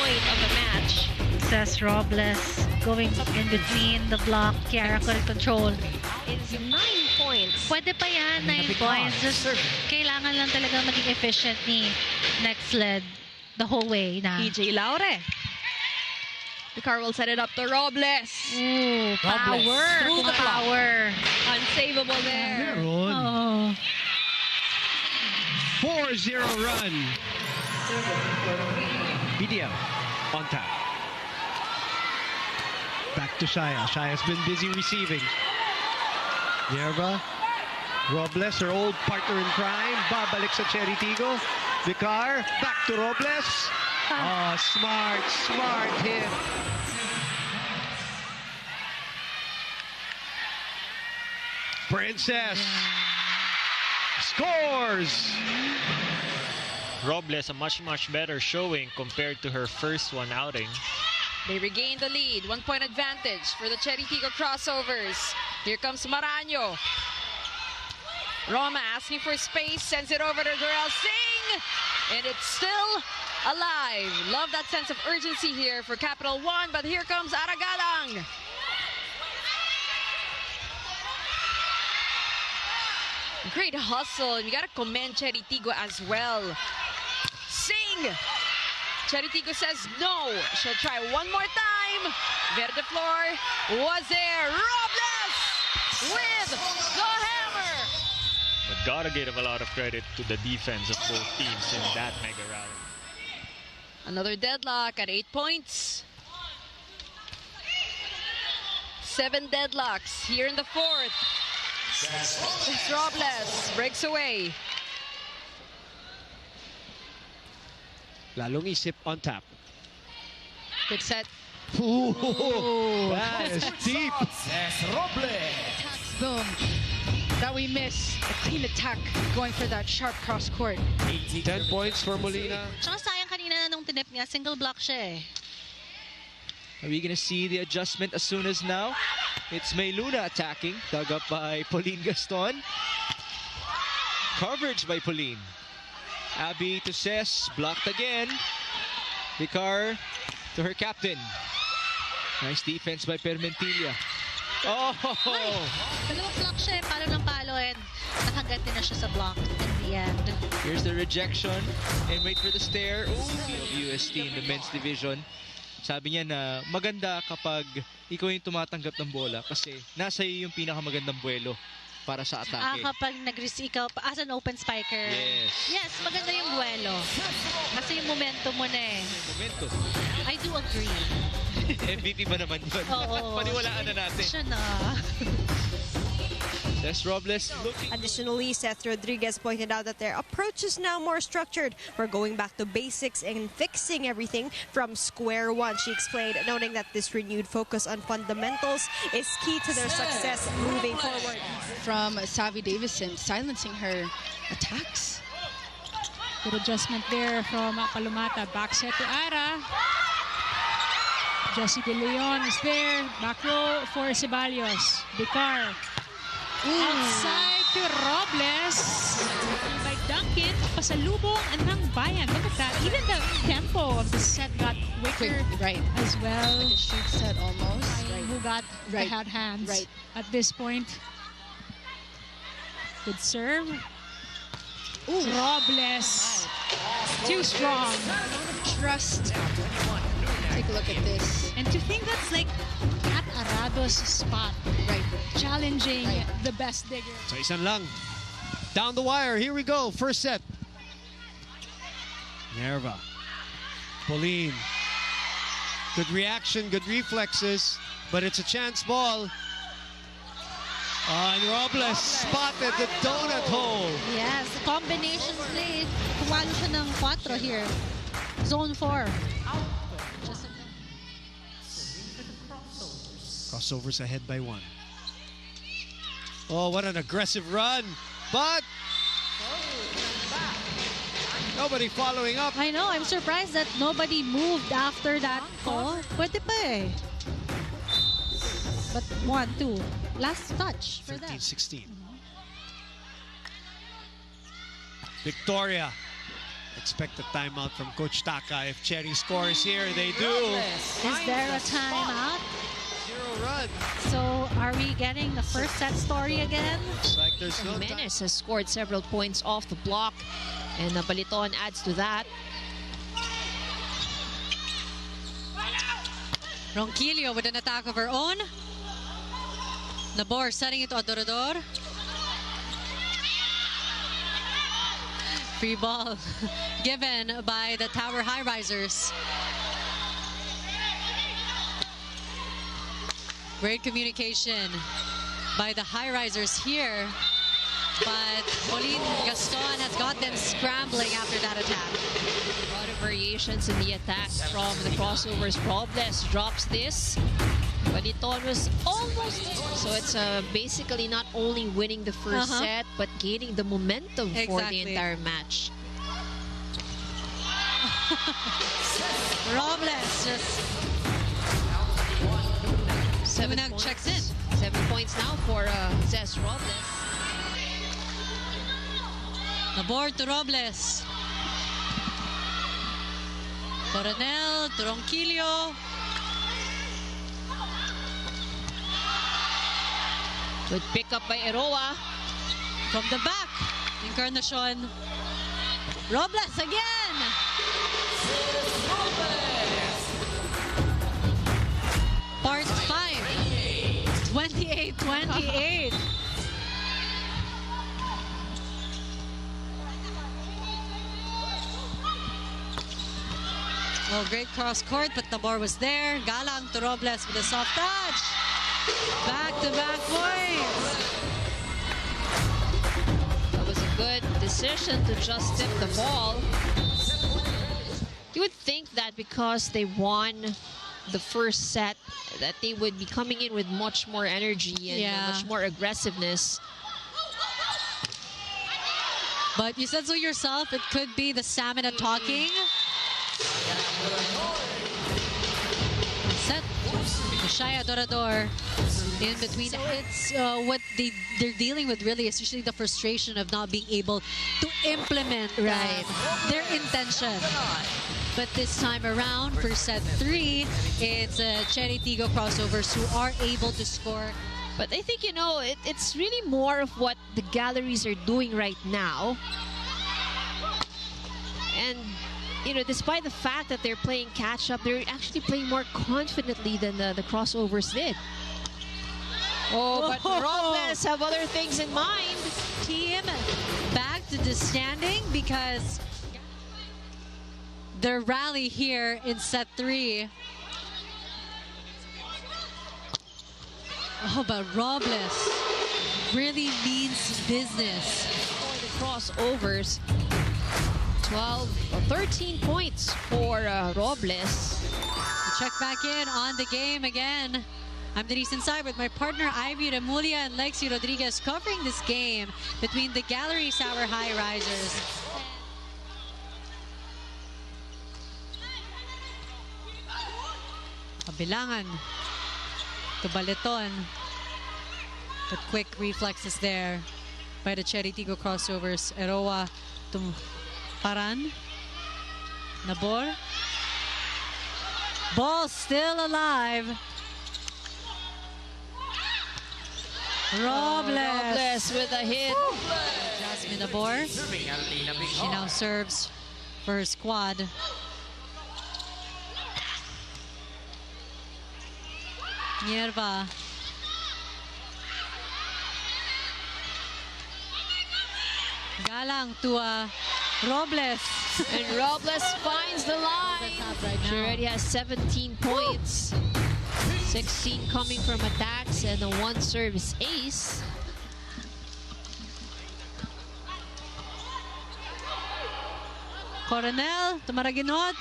point of the match. Cess Robles going in between the block, character control. It's 9 points. Pwede pa yan, 9 points. Just kailangan lang talaga maging efficient ni next led the whole way na. EJ Laure. Vicar will set it up to Robles. Ooh, power. Through the power. Unsavable there. Oh. 4-0 run. Pvl on tap. Back to Shaya. Shaya's been busy receiving. Nerva. Robles, her old partner in crime. Babalik sa Chery Tiggo. Vicar. Back to Robles. Oh, smart hit. Princess scores. Robles a much better showing compared to her first one outing. They regain the lead. 1 point advantage for the Chery Tiggo crossovers. Here comes Maraño. Roma asking for space, sends it over to Durel Singh, and it's still alive. Love that sense of urgency here for Capital One, but here comes Aragadang. Great hustle, and you gotta commend Chery Tiggo as well. Singh! Chery Tiggo says no. She'll try one more time. Verde floor was there. Robles with the hammer. But gotta give a lot of credit to the defense of both teams in that mega rally. Another deadlock at 8 points. 7 deadlocks here in the fourth. Cess Robles breaks away. Lalong isip on tap. Good set. Ooh, that is deep. Cess Robles. Boom. That we miss. A clean attack going for that sharp cross court. 10 points for Molina. Tsaka sayang kanina nung tinip niya, single block siya eh. Are we going to see the adjustment as soon as now? It's May Luna attacking, dug up by Pauline Gaston. Coverage by Pauline. Abby to Cess, blocked again. Vicar to her captain. Nice defense by Permentilla. Oh! Dalawang block siya eh, palo ng palo, and nakaganti na siya sa block in the end. Here's the rejection and wait for the stare. Ooh, UST in the men's division. Sabi niya na maganda kapag ikaw yung tumatanggap ng bola kasi nasa iyo yung pinakamagandang buwelo para sa atake. Kapag nag-receive ikaw as an open spiker. Yes, maganda yung buwelo. Kasi yung momentum mo na eh. Momentum. I do agree. MVP ba naman yun? Oo. Paniwalaan na natin. Siya na. Cess Robles looking. Additionally, Seth Rodriguez pointed out that their approach is now more structured. We're going back to basics and fixing everything from square one, she explained, noting that this renewed focus on fundamentals is key to their success moving forward. From Savvy Davison, silencing her attacks. Good adjustment there from Palomata. Back set to Ara. Jessie De Leon is there. Back row for Ceballos. Vicar. Outside to Robles. By Duncan, pasalubong ng bayan. Look at that. Even the tempo of the set got quicker as well. Like a shoot set almost. Who got the hot hands at this point. Good serve. Ooh. Robles. Too strong. Trust. Take a look at this. And to think that's like at Arado's spot. Challenging the best digger. So isan lang. Down the wire. Here we go. First set. Nerva. Pauline. Good reaction, good reflexes, but it's a chance ball. And Robles spotted the donut hole. Yes, combination play. Kumalo siya ng 4 here. Zone 4. Crossovers ahead by 1. Oh, what an aggressive run. But nobody following up. I know, I'm surprised that nobody moved after that. Oh, pwede pa eh. But 1-2. Last touch for them. 13-16. Victoria Expect a timeout from Coach Taka. If Chery scores here, they do. Is there a timeout? 0 runs. So are we getting the first set story again? Looks like there's no time. Jimenez has scored several points off the block, and Baliton adds to that. Ronquillo with an attack of her own. Nabor setting it to Adorador. Free ball given by the Tower High Risers. Great communication by the High Risers here. But Pauline Gaston has got them scrambling after that attack. A lot of variations in the attack from the crossovers. Robles drops this. Baliton was almost, so it's basically not only winning the first set, but gaining the momentum for the entire match. Robles just checks in. 7 points now for Cess Robles. Nabor to Robles. Coronel to Ronquillo. Good pick up by Eroa. From the back, Encarnacion. Robles again. Part 5. 28-28. Well, great cross court, but Nabor was there. Galang to Robles with a soft touch. Back-to-back points. That was a good decision to just tip the ball. You would think that because they won the first set, that they would be coming in with much more energy and much more aggressiveness. But you said so yourself, it could be the stamina talking. Set. Shaya Dorador in between. So it's what they're dealing with really is usually the frustration of not being able to implement their intention. But this time around, for set 3, it's Chery Tiggo crossovers who are able to score. But I think, you know, it's really more of what the galleries are doing right now. And, you know, despite the fact that they're playing catch-up, they're actually playing more confidently than the crossovers did. Oh, but Robles have other things in mind. Team back to the standing because their rally here in set 3. Oh, but Robles really means business. For the crossovers, 13 points for Robles. Check back in on the game again. I'm Denise Inside with my partner Ivy Remulia and Lexi Rodriguez covering this game between the Gallery Tower High Risers. Kabilangan to Baliton. But quick reflexes there by the Chery Tiggo crossovers. Eroa to Paran. Nabor. Ball still alive. Robles with a hit. Jasmine Nabor. She now serves for her squad. Nierva. Galang to Robles. And Robles finds the line. She already has 17 points. 16 coming from attacks and a 1 service ace. Coronel to Maraginot.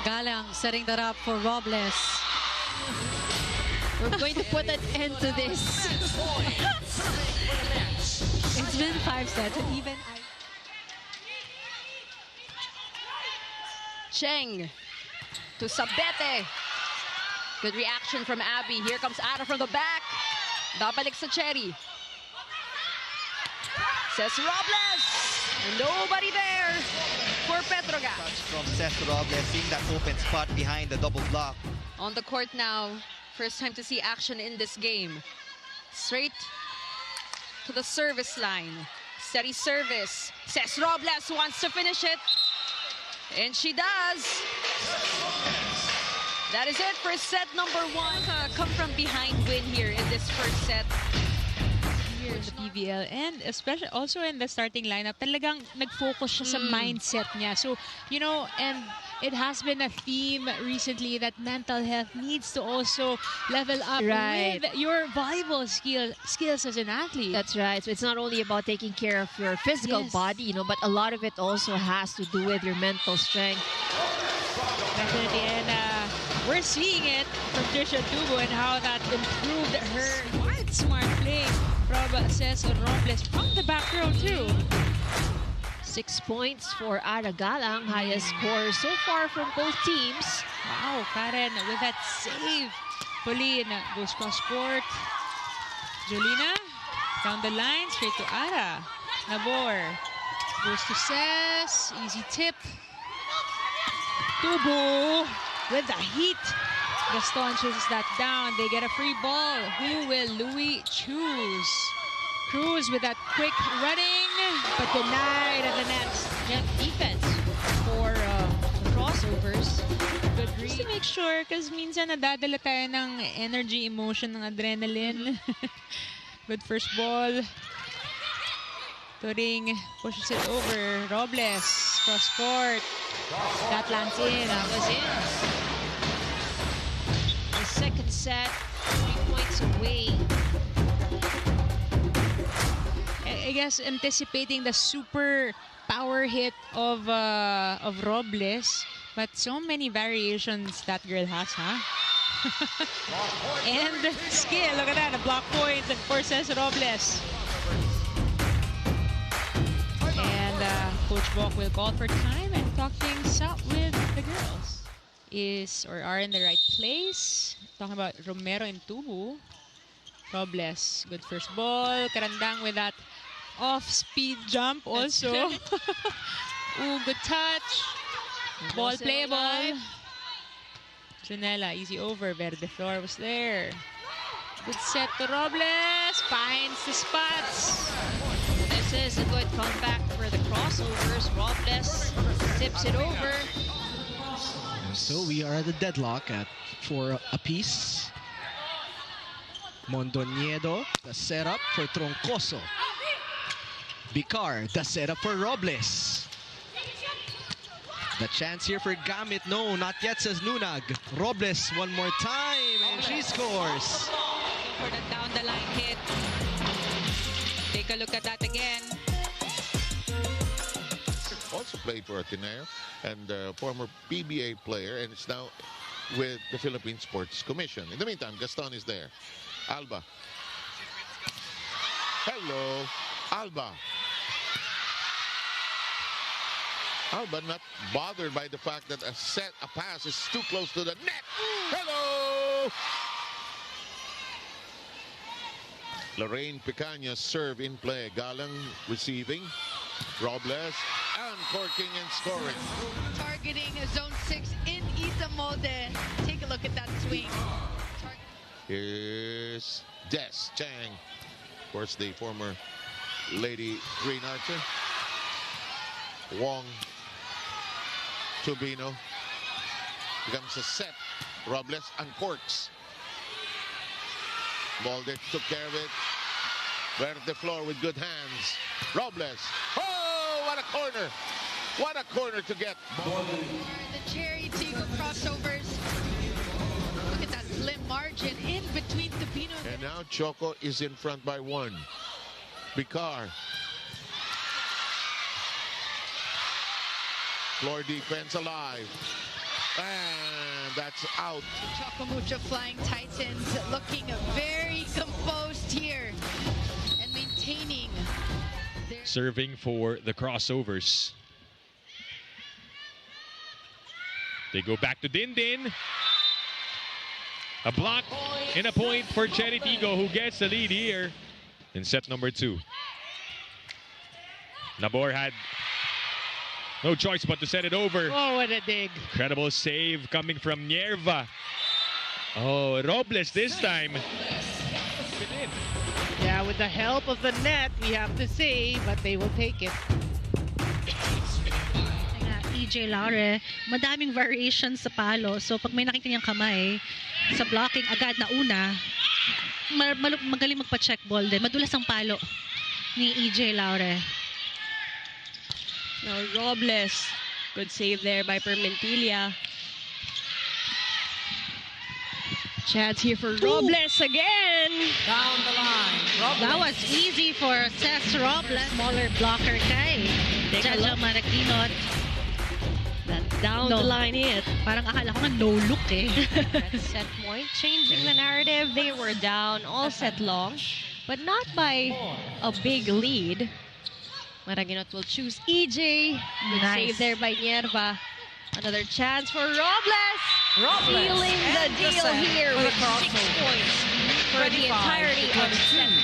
Galang setting that up for Robles. We're going to put an end to this. It's been 5 sets and even Cheng to Sabete. Good reaction from Abby. Here comes Ada from the back. Babalik sa Chery. Cess Robles! Nobody there for Petrogas. From Cess Robles, seeing that open spot behind the double block. On the court now. First time to see action in this game. Straight to the service line. Steady service. Cess Robles wants to finish it. And she does. That is it for set number 1. Come from behind win here in this first set. Here in the PVL, and especially also in the starting lineup, talagang nag-focus siya sa mindset niya. So, you know, and it has been a theme recently that mental health needs to also level up with your volleyball skills as an athlete. That's right. So it's not only about taking care of your physical body, you know, but a lot of it also has to do with your mental strength. Definitely, and we're seeing it from Trisha Tubo and how that improved her smart play from Cess Robles from the back row too. 6 points for Ara Galang, highest score so far from both teams. Wow, Karen with that save. Pauline goes cross court. Jolina down the line, straight to Ara. Nabor goes to Cess, easy tip. Tubo with the heat. Gaston chases that down. They get a free ball. Who will Louis choose? Cruz with that quick running, but denied at the net. Yeah, defense for the crossovers. Good read. Just to make sure, because minsan nadadala tayo ng energy, emotion, ng adrenaline. Good first ball. Turing pushes it over. Robles, cross court. That lands in. That was in. The second set, 3 points away. I guess anticipating the super power hit of Robles, but so many variations that girl has, huh? And skill, look at that, a block point for Cess Robles. And Coach Bok will call for time and talk things out with the girls. Are in the right place. Talking about Romero and Tubu. Robles, good first ball. Karandang with that off-speed jump also. Ooh, good touch. Ball play ball. Junella, easy over. Verde Flor was there. Good set to Robles. Finds the spots. This is a good comeback for the crossovers. Robles tips it over. So we are at the deadlock at 4 apiece. Mondoñedo, the setup for Troncoso. Bicar, the setup for Robles. The chance here for Gamit. No, not yet, says Nunag. Robles one more time, and she scores. For the down the line hit. Take a look at that again. Also played for Ateneo and former PBA player, and is now with the Philippine Sports Commission. In the meantime, Gaston is there. Alba. Hello, Alba. Alba not bothered by the fact that a pass is too close to the net. Hello! Lorraine Picaña's serve in play. Galang receiving. Robles uncorking and scoring. Targeting zone 6 in Itamode. Take a look at that swing. Here's Des Chang. Of course, the former Lady Green Archer. Wong Tubino becomes a set. Robles uncorks. Baldic took care of it. Verde Flor with good hands. Robles. Oh, what a corner. What a corner to get. The Chery Tiggo crossovers. Look at that slim margin in between Tubino. And now Choco is in front by 1. Bicar. Floor defense alive. And that's out. Chocomucho Flying Titans looking very composed here and maintaining their... Serving for the crossovers. They go back to Din Din. A block and a point for Chery Tiggo, who gets the lead here in set number 2. Nabor had no choice but to set it over. Oh, what a dig. Incredible save coming from Nierva. Oh, Robles this time. Yeah, with the help of the net, we have to say, but they will take it. EJ Laure, madaming variations sa palo. So pag may nakita niyang kamay, sa blocking agad na una, magaling magpa-check ball din. Madulas ang palo ni EJ Laure. Now Robles, good save there by Permentilla. Chance here for Robles again. Down the line. Robles. That was easy for Cess Robles. Smaller blocker kay Jaja Maraquinot. That down the line hit. Parang akala ko nga no look eh. Set point, changing the narrative. They were down all set long, but not by a big lead. Maraquinot will choose EJ. Good save there by Nierva. Another chance for Robles. Sealing the deal here with 6 points for the entirety of set 1.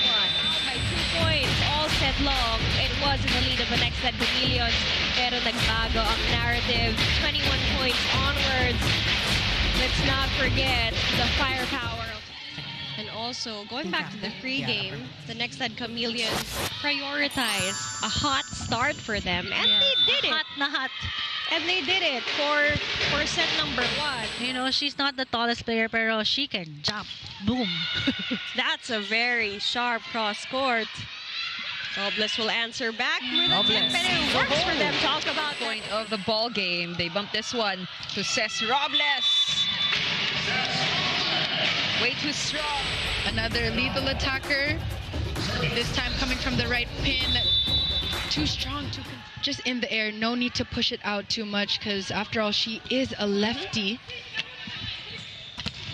By 2 points all set long. It was in the lead of the next set Chameleons. Pero nagbago ang narrative. 21 points onwards. Let's not forget the firepower. And also, going back to the free game, the next set Chameleons prioritize a hot start for them. And they did it. Hot na hot. And they did it for set number 1. You know, she's not the tallest player, pero she can jump. Boom. That's a very sharp cross court. Robles will answer back with a tip, and it works for them. Talk about point of the ball game. They bumped this one to Cess Robles. Way too strong. Another lethal attacker. This time coming from the right pin. Too strong, just in the air. No need to push it out too much because after all, she is a lefty.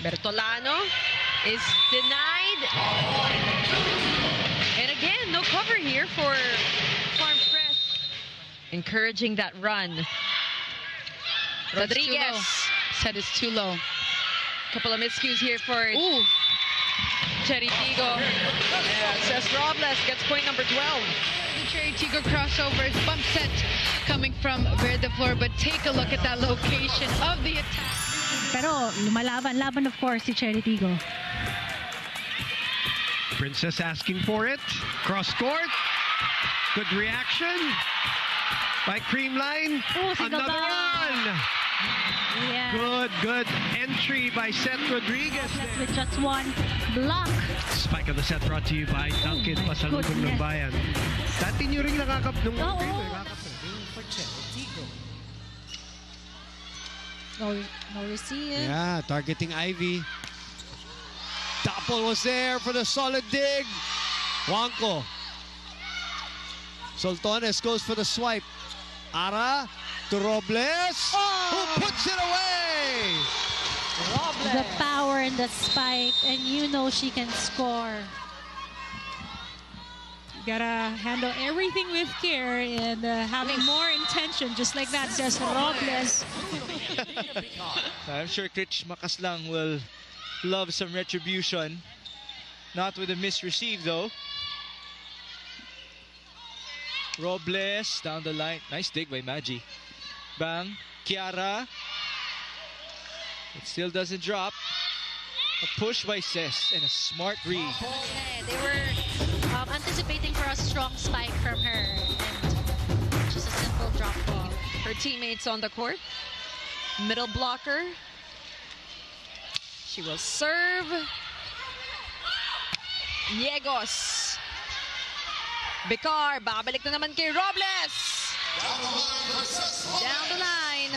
Bertolano is denied. And again, no cover here for Farm Fresh. Encouraging that run. Rodriguez. Set is too low. Couple of miscues here for Chery Tiggo. And Cess Robles gets point number 12. The Chery Tiggo crossovers, bump set coming from Verde Floor, but take a look at that location of the attack. Pero lumalaban of course si Chery Tiggo. Princess asking for it. Cross court. Good reaction by Creamline. Another one. Yeah. Good entry by Seth Rodriguez. With just one block. Spike of the set brought to you by Duncan Pasalubong ng Bayan. Dati nyo rin nakakap nung No receive. Yeah, targeting Ivy. Topple was there for the solid dig. Juanco. Soltones goes for the swipe. Ara to Robles, who puts it away. Robles. The power and the spike, and you know she can score. You gotta handle everything with care and having more intention, just like that, Cess Robles. I'm sure Critch Makaslang will love some retribution. Not with a misreceive though. Robles down the line. Nice dig by Maggie. Bang. Kiara. It still doesn't drop. A push by Cess and a smart read. They were anticipating for a strong spike from her. And just a simple drop ball. Her teammates on the court. Middle blocker. She will serve. Yegos. Bicar, babalik na naman kay Robles. Down the line.